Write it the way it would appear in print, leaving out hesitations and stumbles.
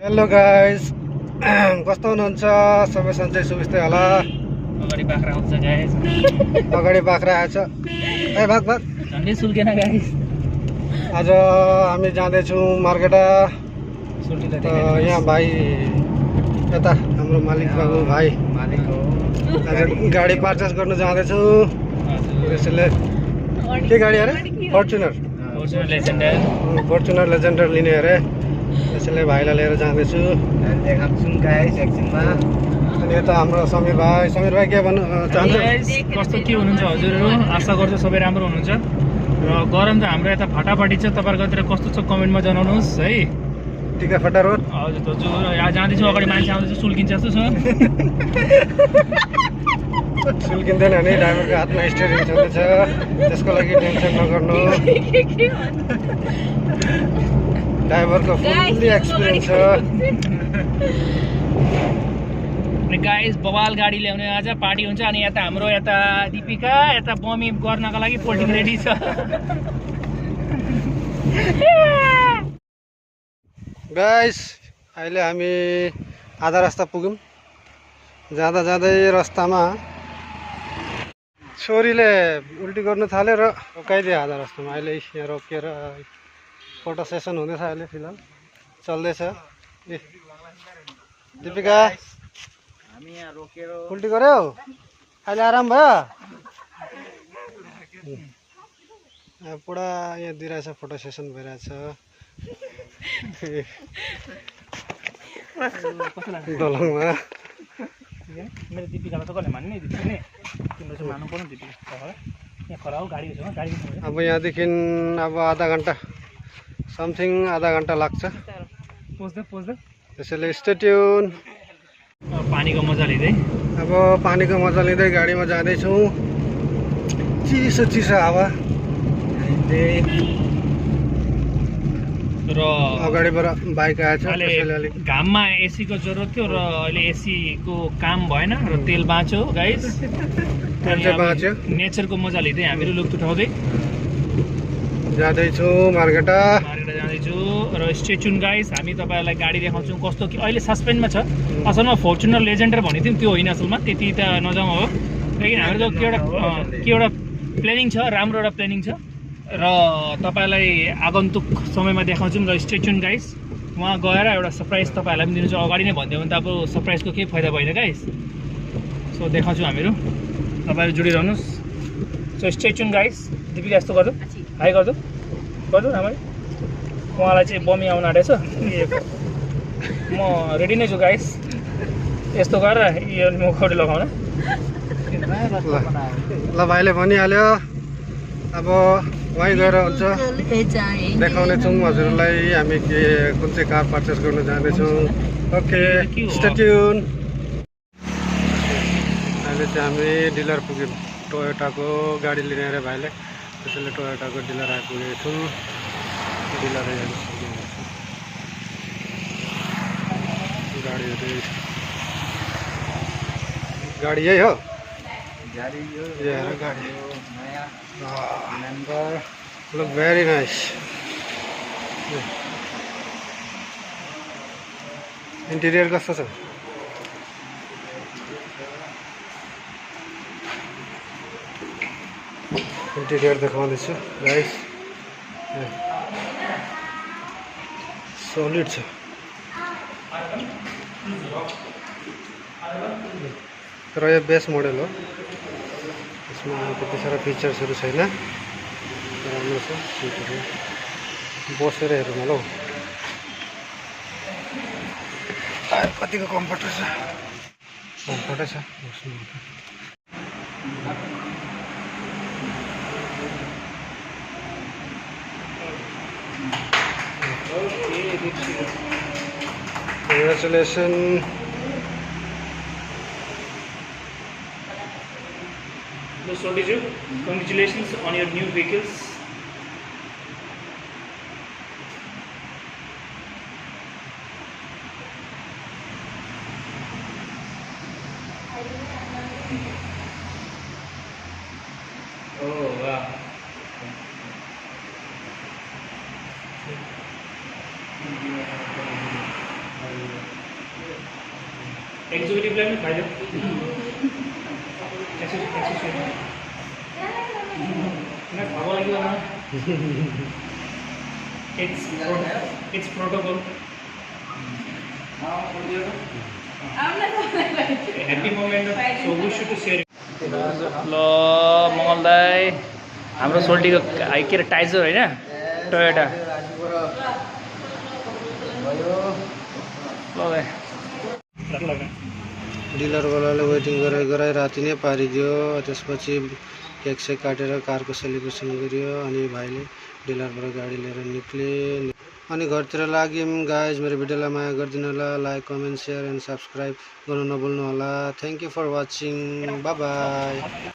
Hello guys कस्तो हुनुहुन्छ सबै सन्चै सुबिस्तै होला। अगाडि बाख्रा आउँछ गाइस। अगाडि बाख्रा आएछ ए भाग भाग झन्डै सुल्केन गाइस। आज हामी जाँदैछौँ मार्केटा। सुल्किँदा यहाँ भाइ यता हाम्रो मालिक बाबु भाइ मालिक हो। आज गाडी पर्चेस गर्न जाँदैछु। त्यसैले के गाडी अरे फर्चुनर लेजेन्डर लिने अरे। त्यसैले भाइलाई लिएर जाँदैछु। देखाउँछौँ गाइस एकछिनमा। अनि यता हाम्रो समीर भाइ के भन्नु चाहन्छ? कस्तो के हुनुहुन्छ हजुरहरू? आशा गर्छु सबै राम्रो हुनुहुन्छ र गरम त हाम्रो यता फाटाफाटी छ। तपाईँहरूकोतिर कस्तो छ कमेन्टमा जनाउनुहोस् है। टिका फटा रोड हजुर दाजु यहाँ जाँदैछु। अगाडि मान्छे आउँदैछ सुल्किन्छ जस्तो छ। सुल्किँदैन भने ड्राइभरको हातमा स्टियरिङ छँदैछ, त्यसको लागि टेन्सन नगर्नु। ड्राइभरको फुल्ली एक्सपिरियन्स छ। गाइस बवाल गाडी ल्याउने आज पार्टी हुन्छ। अनि यता हाम्रो यता दिपिका यता बमी गर्नको लागि पोल्टिङ रेडी छ। गाइस अहिले हामी आधा रास्ता पुग्यौँ। जाँदा जाँदै रास्तामा छोरीले उल्टी गर्नु थाल्यो र रोकाइदियो आधा रास्तामा। अहिले यहाँ रोकेर फोटो सेसन हुँदैछ। अहिले फिलहाल चल्दैछ। ए दिपिका हामी यहाँ रोकेर उल्टी गर्यो, अहिले आराम भयो। पुरा यहाँ दिइरहेछ, फोटो सेसन भइरहेछ दलङमा। मेरो दिपिकालाई त कसले मान्ने? दिपिका नि तिम्रो चाहिँ मान्नु पर्ने। दिपिका यहाँ खरा हो गाडी छ गाडी। अब यहाँदेखि अब आधा घन्टा लाग्छ। पोस्दै त्यसैले स्टे ट्युन। पानीको मजा लिँदै अब पानीको मजा लिँदै गाडीमा जाँदैछौँ। चिसो हावा र अगाडिबाट बाइक आएछ। अहिले घाममा एसीको जरुरत थियो र अहिले एसीको काम भएन र तेल बाँच्यो गाइस। बाँच्यो। नेचरको मजा लिँदै हामीहरू लुक उठाउँदै जाँदैछु मार्केटा जाँदैछु र स्टेच्युन गाइस। हामी तपाईँहरूलाई गाडी देखाउँछौँ कस्तो कि अहिले सस्पेन्डमा छ। असलमा फर्चुनर लेजेन्डर भनेको थियौँ, त्यो होइन असलमा। त्यति त नजाउँ हो। लेकिन हाम्रो त के एउटा प्लानिङ छ, राम्रो एउटा प्लानिङ छ र तपाईँलाई आगन्तुक समयमा देखाउँछौँ। र स्टेच्युन गाइस, वहाँ गएर एउटा सरप्राइज तपाईँहरूलाई पनि दिनु छ। अगाडि नै भनिदियो भने त अब सरप्राइजको केही फाइदा भएन गाइस। सो देखाउँछौँ हामीहरू, तपाईँहरू जोडिरहनुहोस्। So stay tuned guys. दिपिका यस्तो गर्नु, हाई गर्नु राम्ररी। उहाँलाई चाहिँ बमी आउनु आँटेछ। म रेडी नै छु गाइस। यस्तो गरेर यो मुखौटी लगाउन। ल भाइले भनिहाल्यो। अब वहीँ गएर हुन्छ देखाउने छौँ हजुरलाई हामी के कुन चाहिँ कार पर्चेस गर्न जाँदैछौँ। Okay stay tune. अहिले चाहिँ हामी डिलर पुग्यौँ। टोयोटाको गाडी लिने अरे भाइले। त्यसैले टोयोटाको डिलर आइपुगेको छौँ। डिलर गाडी यही हो। Look very nice. इन्टिरियर कस्तो छ? Interior देखाउँदैछु guys. सलिड छ। तर यो बेस मोडल हो। यसमा त्यति साह्रो फिचर्सहरू छैन। राम्रो छ। सिटहरू बसेर हेरौँ होला हौ कतिको कम्फर्ट छ। कम्फर्टै छ बस्नु। Congratulations. Congratulations on your new vehicles. Oh wow. एक्जिक्युटिभलाई पनि फाइदा It's protocol. Happy moment. So we should share. ल मङ्गल दाई हाम्रो सोल्टीको के अरे टाइजर होइन टोयोटा डिलरवालाले वेटिङ गराइ राति नै पारिदियो। त्यसपछि केक सेक काटेर कारको सेलिब्रेसन गरियो अनि भाइले डिलरबाट गाडी लिएर निक्ले अनि घरतिर लाग्यौँ। गाइज मेरो भिडियोलाई माया गरिदिनु होला, like comment share and subscribe गर्नु नभुल्नु होला। Thank you for watching, bye by.